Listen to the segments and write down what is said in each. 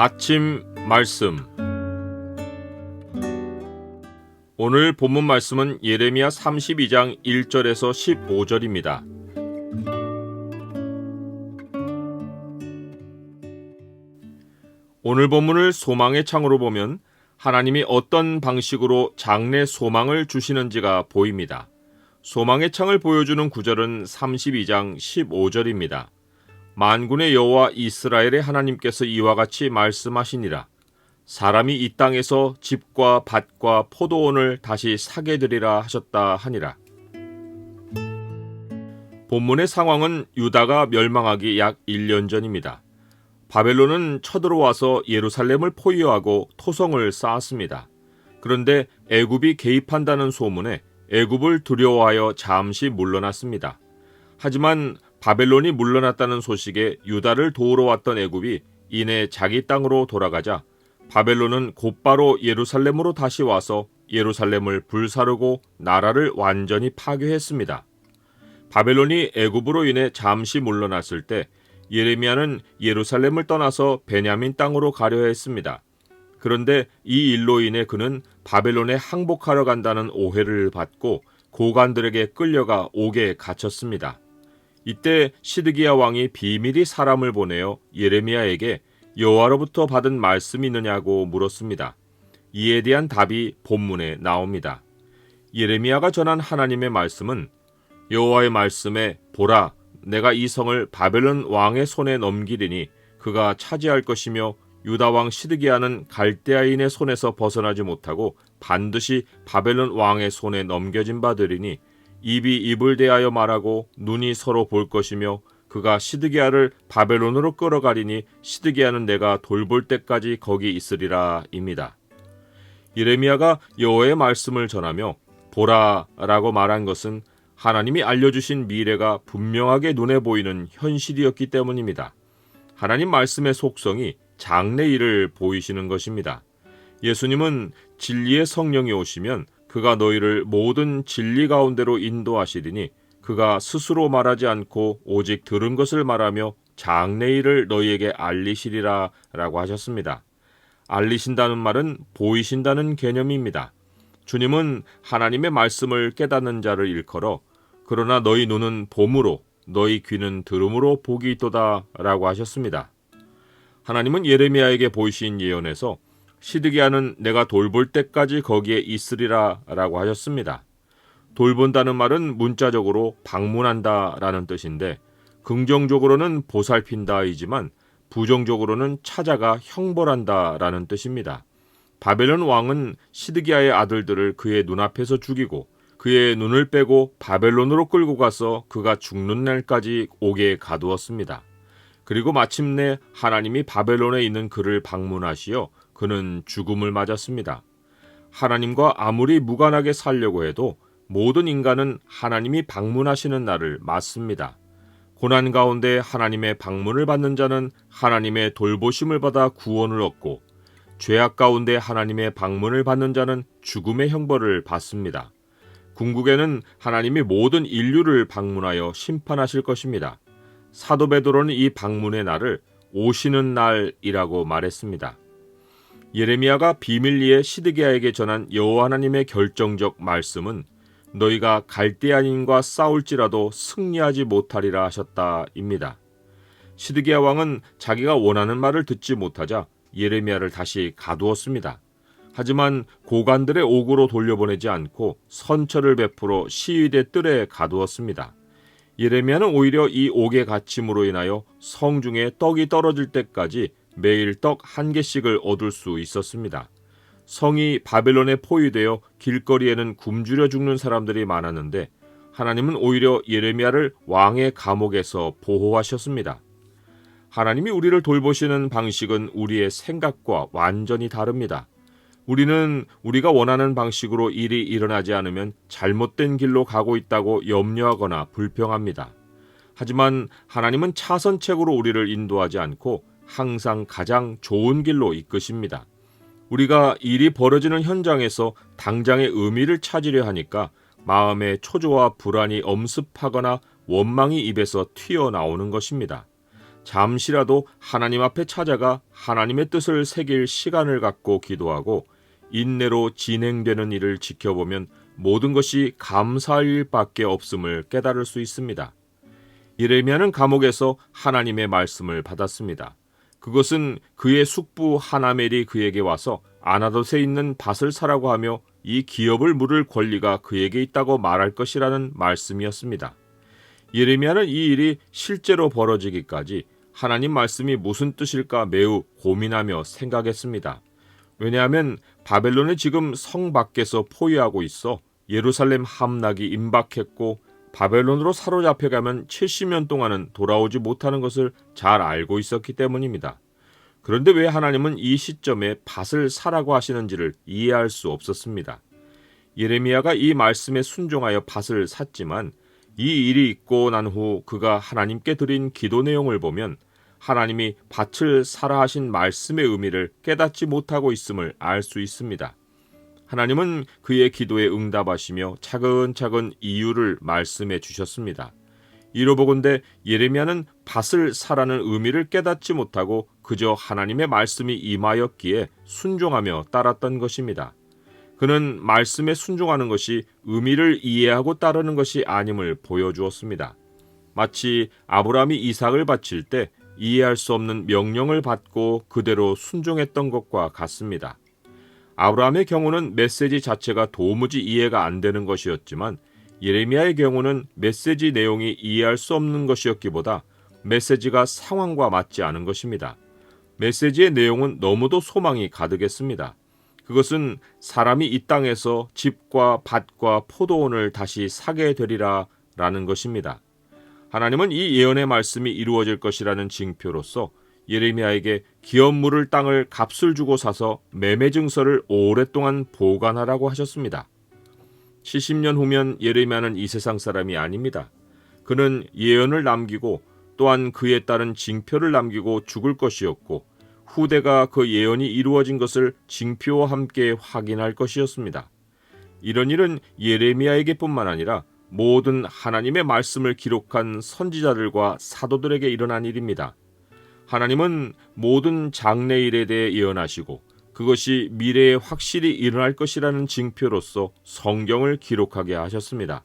아침 말씀. 오늘 본문 말씀은 예레미야 32장 1절에서 15절입니다. 오늘 본문을 소망의 창으로 보면 하나님이 어떤 방식으로 장래 소망을 주시는지가 보입니다. 소망의 창을 보여주는 구절은 32장 15절입니다. 만군의 여호와 이스라엘의 하나님께서 이와 같이 말씀하시니라. 사람이 이 땅에서 집과 밭과 포도원을 다시 사게 되리라 하셨다 하니라. 본문의 상황은 유다가 멸망하기 약 1년 전입니다. 바벨론은 쳐들어와서 예루살렘을 포위하고 토성을 쌓았습니다. 그런데 애굽이 개입한다는 소문에 애굽을 두려워하여 잠시 물러났습니다. 하지만 바벨론이 물러났다는 소식에 유다를 도우러 왔던 애굽이 이내 자기 땅으로 돌아가자 바벨론은 곧바로 예루살렘으로 다시 와서 예루살렘을 불사르고 나라를 완전히 파괴했습니다. 바벨론이 애굽으로 인해 잠시 물러났을 때 예레미야는 예루살렘을 떠나서 베냐민 땅으로 가려 했습니다. 그런데 이 일로 인해 그는 바벨론에 항복하러 간다는 오해를 받고 고관들에게 끌려가 옥에 갇혔습니다. 이때 시드기야 왕이 비밀히 사람을 보내어 예레미야에게 여호와로부터 받은 말씀이 있느냐고 물었습니다. 이에 대한 답이 본문에 나옵니다. 예레미야가 전한 하나님의 말씀은 여호와의 말씀에 보라, 내가 이 성을 바벨론 왕의 손에 넘기리니 그가 차지할 것이며 유다 왕 시드기야는 갈대아인의 손에서 벗어나지 못하고 반드시 바벨론 왕의 손에 넘겨진 바 되리니 입이 입을 대하여 말하고 눈이 서로 볼 것이며 그가 시드기야를 바벨론으로 끌어가리니 시드기야는 내가 돌볼 때까지 거기 있으리라 입니다. 예레미야가 여호와의 말씀을 전하며 보라 라고 말한 것은 하나님이 알려주신 미래가 분명하게 눈에 보이는 현실이었기 때문입니다. 하나님 말씀의 속성이 장래일을 보이시는 것입니다. 예수님은 진리의 성령이 오시면 그가 너희를 모든 진리 가운데로 인도하시리니 그가 스스로 말하지 않고 오직 들은 것을 말하며 장래일을 너희에게 알리시리라 라고 하셨습니다. 알리신다는 말은 보이신다는 개념입니다. 주님은 하나님의 말씀을 깨닫는 자를 일컬어 그러나 너희 눈은 봄으로 너희 귀는 들음으로 복이 있도다 라고 하셨습니다. 하나님은 예레미야에게 보이신 예언에서 시드기야는 내가 돌볼 때까지 거기에 있으리라 라고 하셨습니다. 돌본다는 말은 문자적으로 방문한다 라는 뜻인데 긍정적으로는 보살핀다이지만 부정적으로는 찾아가 형벌한다 라는 뜻입니다. 바벨론 왕은 시드기야의 아들들을 그의 눈앞에서 죽이고 그의 눈을 빼고 바벨론으로 끌고 가서 그가 죽는 날까지 옥에 가두었습니다. 그리고 마침내 하나님이 바벨론에 있는 그를 방문하시어 그는 죽음을 맞았습니다. 하나님과 아무리 무관하게 살려고 해도 모든 인간은 하나님이 방문하시는 날을 맞습니다. 고난 가운데 하나님의 방문을 받는 자는 하나님의 돌보심을 받아 구원을 얻고 죄악 가운데 하나님의 방문을 받는 자는 죽음의 형벌을 받습니다. 궁극에는 하나님이 모든 인류를 방문하여 심판하실 것입니다. 사도 베드로는 이 방문의 날을 오시는 날이라고 말했습니다. 예레미야가 비밀리에 시드기야에게 전한 여호와 하나님의 결정적 말씀은 너희가 갈대아인과 싸울지라도 승리하지 못하리라 하셨다입니다. 시드기야 왕은 자기가 원하는 말을 듣지 못하자 예레미야를 다시 가두었습니다. 하지만 고관들의 옥으로 돌려보내지 않고 선처를 베풀어 시위대 뜰에 가두었습니다. 예레미야는 오히려 이 옥의 갇힘으로 인하여 성중에 떡이 떨어질 때까지 매일 떡 한 개씩을 얻을 수 있었습니다. 성이 바벨론에 포위되어 길거리에는 굶주려 죽는 사람들이 많았는데 하나님은 오히려 예레미야를 왕의 감옥에서 보호하셨습니다. 하나님이 우리를 돌보시는 방식은 우리의 생각과 완전히 다릅니다. 우리는 우리가 원하는 방식으로 일이 일어나지 않으면 잘못된 길로 가고 있다고 염려하거나 불평합니다. 하지만 하나님은 차선책으로 우리를 인도하지 않고 항상 가장 좋은 길로 이끄십니다. 우리가 일이 벌어지는 현장에서 당장의 의미를 찾으려 하니까 마음의 초조와 불안이 엄습하거나 원망이 입에서 튀어나오는 것입니다. 잠시라도 하나님 앞에 찾아가 하나님의 뜻을 새길 시간을 갖고 기도하고 인내로 진행되는 일을 지켜보면 모든 것이 감사할 일밖에 없음을 깨달을 수 있습니다. 예레미야는 감옥에서 하나님의 말씀을 받았습니다. 그것은 그의 숙부 하나멜이 그에게 와서 아나돗에 있는 밭을 사라고 하며 이 기업을 물을 권리가 그에게 있다고 말할 것이라는 말씀이었습니다. 예레미야는 이 일이 실제로 벌어지기까지 하나님 말씀이 무슨 뜻일까 매우 고민하며 생각했습니다. 왜냐하면 바벨론이 지금 성 밖에서 포위하고 있어 예루살렘 함락이 임박했고 바벨론으로 사로잡혀가면 70년 동안은 돌아오지 못하는 것을 잘 알고 있었기 때문입니다. 그런데 왜 하나님은 이 시점에 밭을 사라고 하시는지를 이해할 수 없었습니다. 예레미야가 이 말씀에 순종하여 밭을 샀지만 이 일이 있고 난 후 그가 하나님께 드린 기도 내용을 보면 하나님이 밭을 사라 하신 말씀의 의미를 깨닫지 못하고 있음을 알 수 있습니다. 하나님은 그의 기도에 응답하시며 차근차근 이유를 말씀해 주셨습니다. 이로보건대 예레미야는 밭을 사라는 의미를 깨닫지 못하고 그저 하나님의 말씀이 임하였기에 순종하며 따랐던 것입니다. 그는 말씀에 순종하는 것이 의미를 이해하고 따르는 것이 아님을 보여주었습니다. 마치 아브라함이 이삭을 바칠 때 이해할 수 없는 명령을 받고 그대로 순종했던 것과 같습니다. 아브라함의 경우는 메시지 자체가 도무지 이해가 안 되는 것이었지만 예레미야의 경우는 메시지 내용이 이해할 수 없는 것이었기보다 메시지가 상황과 맞지 않은 것입니다. 메시지의 내용은 너무도 소망이 가득했습니다. 그것은 사람이 이 땅에서 집과 밭과 포도원을 다시 사게 되리라 라는 것입니다. 하나님은 이 예언의 말씀이 이루어질 것이라는 징표로서 예레미야에게 기업 물을 땅을 값을 주고 사서 매매 증서를 오랫동안 보관하라고 하셨습니다. 70년 후면 예레미야는 이 세상 사람이 아닙니다. 그는 예언을 남기고 또한 그에 따른 징표를 남기고 죽을 것이었고 후대가 그 예언이 이루어진 것을 징표와 함께 확인할 것이었습니다. 이런 일은 예레미야에게뿐만 아니라 모든 하나님의 말씀을 기록한 선지자들과 사도들에게 일어난 일입니다. 하나님은 모든 장래일에 대해 예언하시고 그것이 미래에 확실히 일어날 것이라는 징표로서 성경을 기록하게 하셨습니다.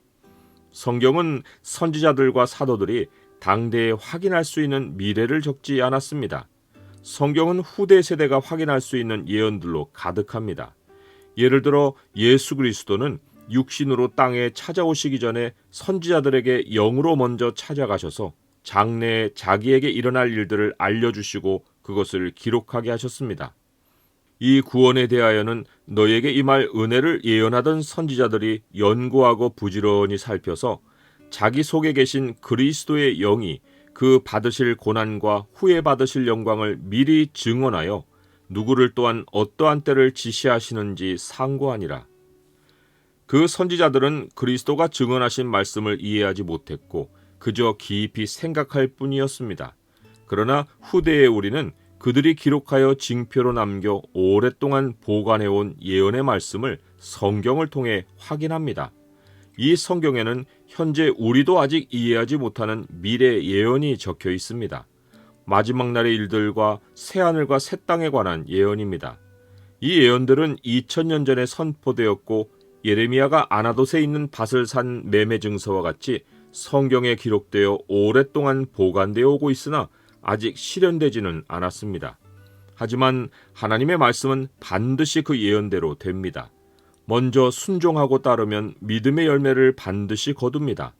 성경은 선지자들과 사도들이 당대에 확인할 수 있는 미래를 적지 않았습니다. 성경은 후대 세대가 확인할 수 있는 예언들로 가득합니다. 예를 들어 예수 그리스도는 육신으로 땅에 찾아오시기 전에 선지자들에게 영으로 먼저 찾아가셔서 장래에 자기에게 일어날 일들을 알려주시고 그것을 기록하게 하셨습니다. 이 구원에 대하여는 너에게 임할 은혜를 예언하던 선지자들이 연구하고 부지런히 살펴서 자기 속에 계신 그리스도의 영이 그 받으실 고난과 후에 받으실 영광을 미리 증언하여 누구를 또한 어떠한 때를 지시하시는지 상고하니라. 그 선지자들은 그리스도가 증언하신 말씀을 이해하지 못했고 그저 깊이 생각할 뿐이었습니다. 그러나 후대의 우리는 그들이 기록하여 징표로 남겨 오랫동안 보관해온 예언의 말씀을 성경을 통해 확인합니다. 이 성경에는 현재 우리도 아직 이해하지 못하는 미래 예언이 적혀 있습니다. 마지막 날의 일들과 새하늘과 새 땅에 관한 예언입니다. 이 예언들은 2000년 전에 선포되었고 예레미야가 아나돗에 있는 밭을 산 매매 증서와 같이 성경에 기록되어 오랫동안 보관되어 오고 있으나 아직 실현되지는 않았습니다. 하지만 하나님의 말씀은 반드시 그 예언대로 됩니다. 먼저 순종하고 따르면 믿음의 열매를 반드시 거둡니다.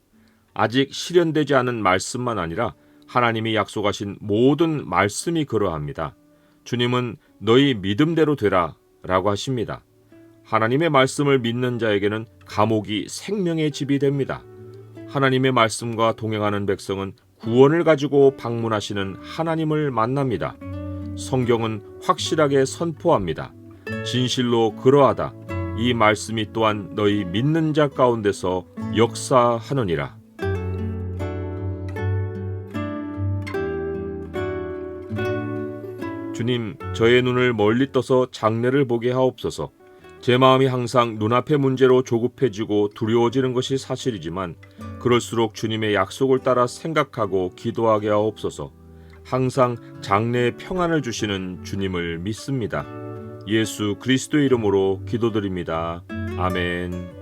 아직 실현되지 않은 말씀만 아니라 하나님이 약속하신 모든 말씀이 그러합니다. 주님은 너희 믿음대로 되라 라고 하십니다. 하나님의 말씀을 믿는 자에게는 감옥이 생명의 집이 됩니다. 하나님의 말씀과 동행하는 백성은 구원을 가지고 방문하시는 하나님을 만납니다. 성경은 확실하게 선포합니다. 진실로 그러하다. 이 말씀이 또한 너희 믿는 자 가운데서 역사하느니라. 주님, 저의 눈을 멀리 떠서 장래를 보게 하옵소서. 제 마음이 항상 눈앞의 문제로 조급해지고 두려워지는 것이 사실이지만 그럴수록 주님의 약속을 따라 생각하고 기도하게 하옵소서. 항상 장래의 평안을 주시는 주님을 믿습니다. 예수 그리스도의 이름으로 기도드립니다. 아멘.